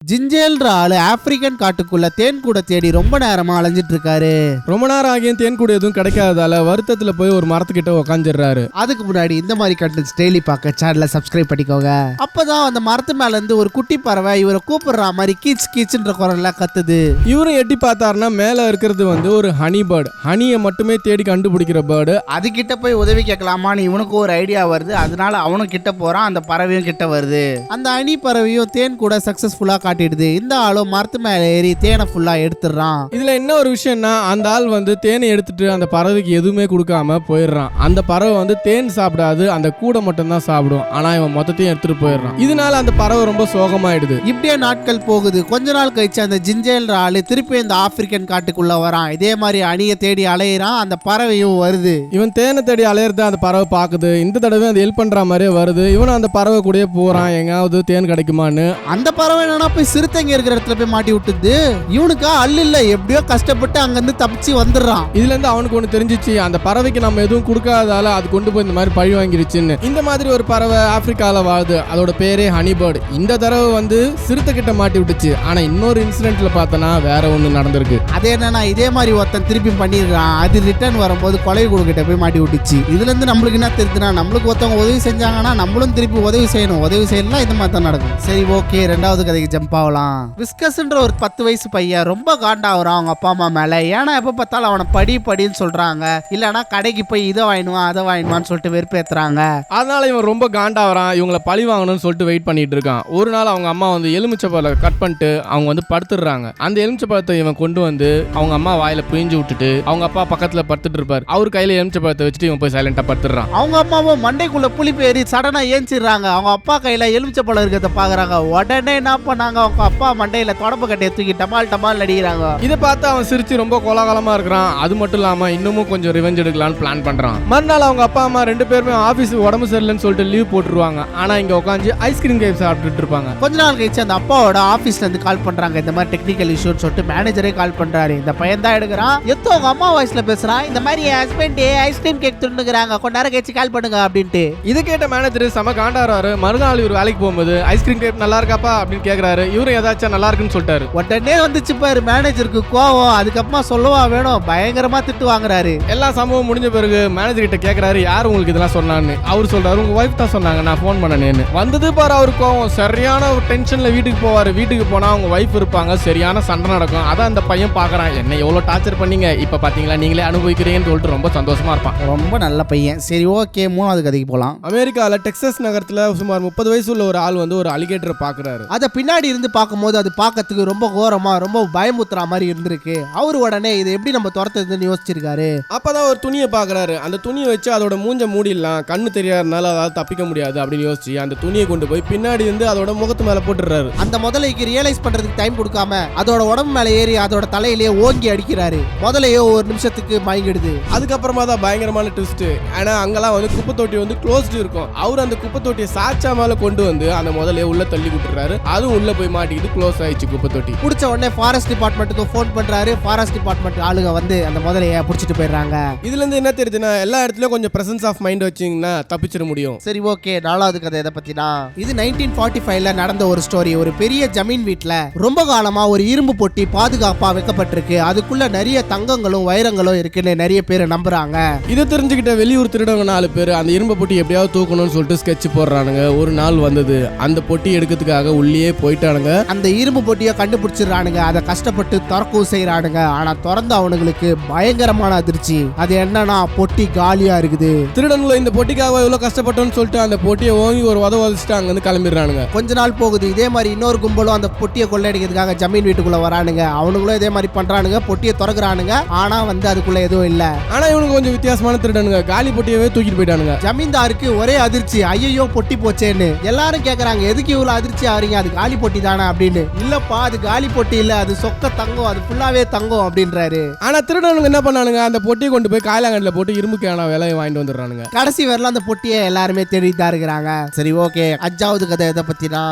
ஜிஞ்சேல்ன்ற ஆளு ஆப்பிரிக்கன் காட்டுக்குள்ள தேன் கூட தேடி ரொம்ப நேரமா அலைஞ்சிட்டு இருக்காரு. ரொம்ப நேரம் ஆகியும் தேன் கூட எதுவும் கிடைக்காததால வருத்தத்துல போய் ஒரு மரத்துக்கிட்ட உக்காந்துடுறாரு. அதுக்கு முன்னாடி இந்த மாதிரி கண்டென்ட்ஸ் டெய்லி பார்க்க சேனலை சப்ஸ்கிரைப் பண்ணிக்கோங்க. அப்பதான் அந்த மரத்து மேல இருந்து ஒரு குட்டி பறவை இவரை கூப்பிடுற மாதிரி கீச் கீச்சுன்ற குரல்ல கத்துது. இவரும் எட்டி பார்த்தாருன்னா மேல இருக்கிறது ஒரு ஹனி பேர்டு. ஹனியை மட்டுமே தேடி கண்டுபிடிக்கிற பேர்டு. அது கிட்ட போய் உதவி கேட்கலாமான்னு இவனுக்கு ஒரு ஐடியா வருது. அதனால அவனும் கிட்ட போறான். அந்த பறவையும் கிட்ட வருது. அந்த ஹனி பறவையும் தேன் கூட சக்சஸ்ஃபுல்லா காட்டிடுது. இந்த ஆளும் மரத்து மேல ஏறி தேனை ஃபுல்லா எடுத்துறான். இதுல என்ன ஒரு விஷயம்னா அந்த ஆள் தேனை எடுத்துட்டு அந்த பறவைக்கு எதுவுமே கொடுக்காம போயிடுறான். அந்த பறவை தேன் சாப்பிடாது, அந்த கூடை மட்டும் தான் சாப்பிடும். ஆனா இவன் மொத்தத்தையும் எடுத்துட்டு போயிடுறான். இதனால அந்த பறவை ரொம்ப சோகமாயிடுது. இப்படியே நாட்கள் போகுது. கொஞ்ச நாள் கழிச்சு அந்த ஜிஞ்சேல்ன்ற ஆளு திருப்பி இந்த ஆப்பிரிக்கன் காட்டுக்குள்ள வரான். இதே மாதிரி அணியை தேடி அலையிறான். அந்த பறவையும் வருது. இவன் தேனை தேடி அலையிறது அந்த பறவை பாக்குது. இந்த தடவை அது ஹெல்ப் பண்ற மாதிரியே வருது. இவன் அந்த பறவை கூடயே போறான், எங்காவது தேன் கிடைக்குமான்னு. அந்த பறவை என்னன்னா போய் சிறுத்தைங்க இருக்கிற இடத்துல போய் மாட்டி விட்டுது. இவனுக்கா அல்ல இல்ல எப்படியோ கஷ்டப்பட்டு அங்க இருந்து தப்பிச்சு வந்துடுறான். இதுல இருந்து அவனுக்கு ஒண்ணு தெரிஞ்சிச்சு, அந்த பறவைக்கு நம்ம எதுவும் கொடுக்காததால அது கொண்டு போய் இந்த மாதிரி பழி வாங்கிருச்சுன்னு. இந்த மாதிரி ஒரு பறவை ஆப்பிரிக்கால வாழுது. அதோட பேரே ஹனி பேர்டு. இந்த தடவை சிறுத்தை கிட்ட மாட்டி விட்டுச்சு. ஆனா இன்னொரு இன்சிடென்ட்ல பார்த்தனா வேற ஒண்ணு நடந்திருக்கு. அது என்னன்னா இதே மாதிரி ஒருத்தன் திருப்பி பண்ணிடுறான். அது ரிட்டர்ன் வரும்போது கொலை கிட்ட போய் மாட்டி விட்டுச்சு. இதுல இருந்து நம்மளுக்கு என்ன தெரியுதுன்னா, நம்மளுக்கு ஒருத்தவங்க உதவி செஞ்சாங்கன்னா நம்மளும் திருப்பி உதவி செய்யணும். உதவி செய்யலாம் இந்த மாதிரி தான் நடக்கும். சரி, ஓகே, ரெண்டாவது கதைக்கு ஜம்ப் ஆகலாம். விஸ்கஸ்ன்ற ஒரு 10 வயசு பையன் ரொம்ப காண்டாகிறான் அவங்க அப்பா அம்மா மேல. ஏன்னா எப்ப பார்த்தாலும் அவனை படின்னு சொல்றாங்க. இல்லனா கடைக்கு போய் இதை வாங்கினுவான் அதை வாங்கினுவான்னு சொல்லிட்டு வெறுப்பேத்துறாங்க. அதனால இவன் ரொம்ப காண்டாகிறான். இவங்களை பழி வாங்கணும்னு சொல்லிட்டு வெயிட் பண்ணிட்டு இருக்கான். ஒரு நாள் அவங்க அம்மா எலுமிச்சை பழத்தை கட் பண்ணிட்டு அவங்க படுத்துடுறாங்க. அந்த எலுமிச்சை பழத்தை இவன் கொண்டு அவங்க அம்மா வாயில பிழிஞ்சு விட்டுட்டு அவங்க அப்பா பக்கத்துல படுத்துட்டு இருப்பாரு. அவர் கையில எலுமிச்சை பழத்தை வச்சுட்டு இவன் போய் சைலண்டா படுத்துறான். அவங்க அம்மாவும் மண்டைக்குள்ள புளி பேரி சடனா ஏஞ்சிடுறாங்க. அவங்க அப்பா கையில எலுமிச்சை பழம் இருக்கிறத பாக்குறாங்க. உடனே என்ன பண்ணாங்க, அவங்க அப்பா மண்டையில தொடப்பு கட்டையை தூக்கி டமால் அடிக்கிறாங்க. இதை பார்த்து அவன் சிரிச்சு ரொம்ப கோலாகலமா இருக்கிறான். அது மட்டும் இல்லாம இன்னமும் கொஞ்சம் ரிவெஞ்ச் எடுக்கலாம்னு பிளான் பண்றான். மறுநாள் அவங்க அப்பா அம்மா 2 பேருமே ஆபீஸ் உடம்பு சரியில்லைன்னு சொல்லிட்டு லீவ் போட்டுருவாங்க. ஆனா இங்க உட்காந்து ஐஸ்கிரீம் கேப் சாப்பிட்டுட்டு இருப்பாங்க. கொஞ்ச நாள் கழிச்சு அந்த அப்பாவோட ஆபீஸ்ல இருந்து கால் பண்றாங்க. இந்த மாதிரி டெக்னிக்கல் இஷ்யூன்னு சொல்லிட்டு மேனேஜரே கால் பண்றாரு. இந்த பையன் தான் எடுக்கிறான். எத்தோ அவங்க அம்மா வாய்ஸ்ல பேசுறான். இந்த மாதிரி ஹஸ்பண்ட் ஐஸ்கிரீம் கேக் துண்ணுங்கிறாங்க, கொஞ்ச நேரம் கழிச்சு கால் பண்ணுங்க அப்படின்ட்டு. இதை கேட்ட மேனேஜர் செம காண்டாரு. மறுநாள் இவர் வேலைக்கு போகும்போது ஐஸ்கிரீம் கேக் நல்லா இருக்காப்பா அப்படின்னு கேக்குறாரு. இவரும் ஏதாச்சும் நல்லா இருக்குன்னு சொல்லிட்டாரு. உடனே வந்துச்சு பாரு மேனேஜருக்கு கோவம். அதுக்கப்புறமா சொல்லவா வேணும், பயங்கரமா திட்டு வாங்குறாரு. எல்லா சம்பவம் முடிஞ்ச பிறகு மேனேஜர் கிட்ட கேக்குறாரு, யாரு உங்களுக்கு இதெல்லாம் சொன்னான்னு. அவர் சொல்றாரு, உங்க வைஃப் தான் சொன்னாங்க, நான் போன் பண்ணனேன்னு. வந்தது பாரு அவரு கோவம். சரியான ஒரு டென்ஷன்ல வீட்டுக்கு போவாரு. வீட்டுக்கு போனா அவங்க வைஃப் இருப்பாங்க. சரியான சண்டை நடக்கும். அதான் அந்த பையன் பாக்குறான், என்ன எவ்வளவு டார்ச்சர் பண்ணீங்க, இப்ப பாத்தீங்களா நீங்களே அனுபவிக்கிறீங்கன்னு சொல்லிட்டு ரொம்ப சந்தோஷமா இருப்பான். ரொம்ப நல்ல பையன். சரி, ஓகே, மூணாவது கதைக்கு போலாம். அமெரிக்கால டெக்சாஸ் நகரத்துல சுமார் 30 வயசு உள்ள ஒரு ஆள் ஒரு அலிகேட்டரை பாக்குறாரு. அத பின்னாடி இருந்து பார்க்கும்போது அது பார்க்கறதுக்கு ரொம்ப கோரமா ரொம்ப பயமுத்துற மாதிரி இருந்திருக்கு. அவரு உடனே இதை எப்படி நம்ம துரத்துறதுன்னு யோசிச்சிருக்காரு. அப்பதான் ஒரு துணியை பாக்குறாரு. அந்த துணியை வச்சு அதோட மூஞ்ச மூடிடலாம், கண்ணு தெரியாதனால அதாவது தப்பிக்க முடியாது அப்படின்னு யோசிச்சு அந்த துணியை கொண்டு போய் பின்னாடி இருந்து அதோட முகத்து மேல போட்டுறாரு. அந்த முதலைக்கு ரியலைஸ் பண்றதுக்கு டைம் கொடுக்காம அதோட உடம்பு மேல ஏறி அதோட தலையிலேயே ஓங்கி அடிக்கிறாரு. முதலையோ ஒரு நிமிஷத்துக்கு மயங்கிடுது. அதுக்கப்புறமா தான் பயங்கரமான ட்விஸ்ட். ஆனா அங்கெல்லாம் குப்பை தொட்டி க்ளோஸ்டு இருக்கும். அவர் அந்த குப்பை தொட்டியை சாச்சா மேல கொண்டு அந்த முதலையை உள்ள தள்ளி விட்டுறாரு. அதுவும் உள்ள போய் மாட்டிக்கிட்டு க்ளோஸ் ஆயிடுச்சு குப்பை தொட்டி. புடிச்ச உடனே ஃபாரஸ்ட் டிபார்ட்மெண்ட்டுக்கு போன் பண்றாரு. ஃபாரஸ்ட் டிபார்ட்மெண்ட் ஆளுங்க அந்த முதலைய புடிச்சிட்டு போயிடுறாங்க. இதுல இருந்து என்ன தெரியுதுன்னா, எல்லா இடத்துலயும் கொஞ்சம் பிரசன்ஸ் ஆஃப் மைண்ட் வச்சீங்கன்னா தப்பிச்சிட முடியும். சரி, ஓகே, நாலாவது கதை எதை பத்தினா, இது 1945ல நடந்த ஒரு ஸ்டோரி. ஒரு பெரிய ஜமீன் வீட்ல ரொம்ப காலமா ஒரு இரும்பு பொட்டி பாதுகாப்பா வைக்கப்பட்டிருக்கு. அதுக்குள்ள நிறைய தங்கங்களும் வைரங்களும் இருக்குன்னு நிறைய பேர் நம்புறாங்க. இதை தெரிஞ்சுக்கிட்ட வெளியூர் திருடவங்க 4 பேர் அந்த இரும்பு பொட்டி எப்படியாவது தூக்கணும்னு சொல்லிட்டு ஸ்கெட்ச் போடுறானுங்க. ஒரு நாள் வந்தது, அந்த பொட்டி எடுக்கிறதுக்காக உள்ளே போயிட்டானுங்க. அந்த இரும்பு பொட்டியை கண்டுபிடிச்சிடறானுங்க. அதை கஷ்டப்பட்டு திறக்கவும் செய்யறானுங்க. ஆனா திறந்து அவனுங்களுக்கு பயங்கரமான அதிர்ச்சி. அது என்னன்னா, பொட்டி காலியா இருக்குது. திருடனுங்க இந்த பொட்டிக்காக எவ்வளவு கஷ்டப்பட்டோம்னு சொல்லிட்டு அந்த பொட்டியை ஓங்கி ஒரு உதவிச்சுட்டு அங்க இருந்து கிளம்பிடுறானுங்க. கொஞ்ச நாள் போகுது. இதே மாதிரி இன்னொரு கும்பலும் அந்த பொட்டியை கொள்ளையடிக்கிறதுக்காக ஜமீன் வீட்டுக்குள்ள வரானுங்க. அவனுங்களும் இதே மாதிரி பண்றானுங்க. பொட்டியை திறக்கிறானுங்க. ஆனா அதுக்குள்ள எதுவும் இல்ல. ஆனா இவனுக்கு கொஞ்சம் வித்தியாசமான திருடனுங்க. காலி பொட்டியவே தூக்கிட்டு போயிட்டானுங்க. ஜமீன்தாருக்கு ஒரே அதிர்ச்சி, ஐயோ பொட்டி போச்சேன்னு. எல்லாரும் கேக்குறாங்க, எதுக்கு இவ்வளவு அதிர்ச்சி ஆறீங்க, அது காலி பொட்டி தானே அப்படின்னு. இல்லப்பா, அது காலி பொட்டி இல்ல, அது சொக்க தங்கம், அது ஃபுல்லாவே தங்கம் அப்படின்றாரு. ஆனா திருடனுங்க என்ன பண்ணானுங்க, அந்த பொட்டியை கொண்டு போய் காயலாங்கல்ல போட்டு இரும்புக்கான விலையை வாங்கிட்டு வந்துடுறானுங்க. கடைசி வரல அந்த பொட்டியை எல்லாருமே தேடிட்டு தான் இருக்கிறாங்க. சரி, ஓகே, அஞ்சாவது கதை எதை பத்தினா,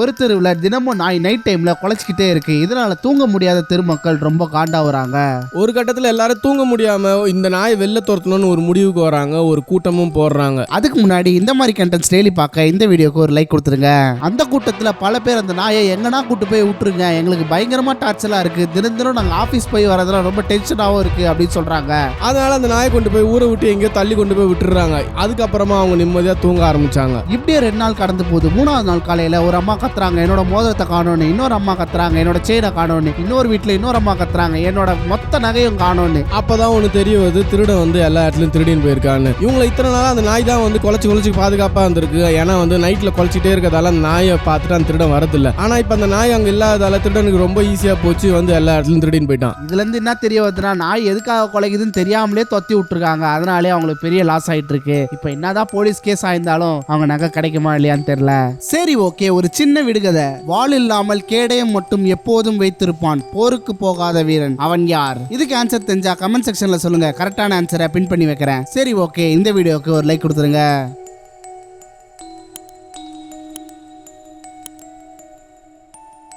ஒரு தெருவுல தினமும் நாய் நைட் டைம்ல குலைச்சிக்கிட்டே இருக்கு. இதனால தூங்க முடியாத தெருமக்கள் ரொம்ப காண்டாவுறாங்க. ஒரு கட்டத்துல எல்லாரும் தூங்க முடியாம இந்த நாய் வெளில துரத்தணும்னு ஒரு முடிவுக்கு வராங்க. ஒரு கூட்டமும் போடுறாங்க. அதுக்கு முன்னாடி இந்த மாதிரி கண்டென்ட்ஸ் டெய்லி பார்க்க இந்த வீடியோக்கு ஒரு லைக் கொடுத்துருங்க. அந்த கூட்டத்துல பல பேர் அந்த நாயை நாயை எங்கன்னா கூட்டு போய் விட்டுருங்க, எங்களுக்கு பயங்கரமா டார்ச்சலா இருக்கு, தினம் தினம் நாங்க ஆபீஸ் போய் வரதுல ரொம்ப டென்ஷனாவும் இருக்கு அப்படின்னு சொல்றாங்க. அதனால அந்த நாயை கொண்டு போய் ஊரை விட்டு எங்கேயோ தள்ளி கொண்டு போய் விட்டுறாங்க. அதுக்கப்புறமா அவங்க நிம்மதியா தூங்க ஆரம்பிச்சாங்க. இப்படியே 2 நாள் கடந்து போகுது. 3ஆவது நாள் காலையில ஒரு அம்மா கத்துறாங்க, என்னோட மோதிரத்தை காணோன்னு. இன்னொரு அம்மா கத்துறாங்க, என்னோட செயினை காணோன்னு. இன்னொரு வீட்டுல இன்னொரு அம்மா கத்துறாங்க, என்னோட மொத்த நகையும் காணோன்னு. அப்பதான் ஒண்ணு தெரிய வருது, திருடன் வந்து எல்லா இடத்துலயும் திருடின்னு போயிருக்கான்னு. இவங்களை இத்தனை நாளா அந்த நாய் தான் வந்து குலைச்சு பாதுகாப்பா இருந்திருக்கு. ஏன்னா வந்து நைட்ல குலைச்சிட்டே இருக்கிறதால அந்த நாயை பார்த்துட்டு அந்த திருடன் வரதில்லை. ஆனா இப்ப அந்த நாய் அங்க இல்லாததால திருடனுக்கு ரொம்ப ஈஸியா போச்சு, வந்து எல்லா இடத்துலயும் திருடின்னு போயிட்டான். இதுல இருந்து என்ன தெரிய வருதுன்னா, நாய் எதுக்காக குலைக்குதுன்னு தெரியாமலே தொத்தி விட்டுருக்காங்க. அதனாலே அவங்களுக்கு பெரிய லாஸ் ஆயிட்டு இருக்கு. இப்ப என்னதான் போலீஸ் கேஸ் ஆயிருந்தாலும் அவங்க நகை கிடைக்குமா இல்லையான்னு தெரியல. சரி, ஓகே, ஒரு சின்ன விடுகதை. வாள் இல்லாமல் கேடயம் மட்டும் எப்போதும் வைத்திருப்பான், போருக்கு போகாத வீரன், அவன் யார்? இதுக்கு ஆன்சர் தெரிஞ்சா கமெண்ட் செக்ஷன்ல சொல்லுங்க. கரெக்டான ஆன்சரை பின் பண்ணி வைக்கிறேன். சரி, ஓகே, இந்த வீடியோக்கு ஒரு லைக் கொடுத்துருங்க.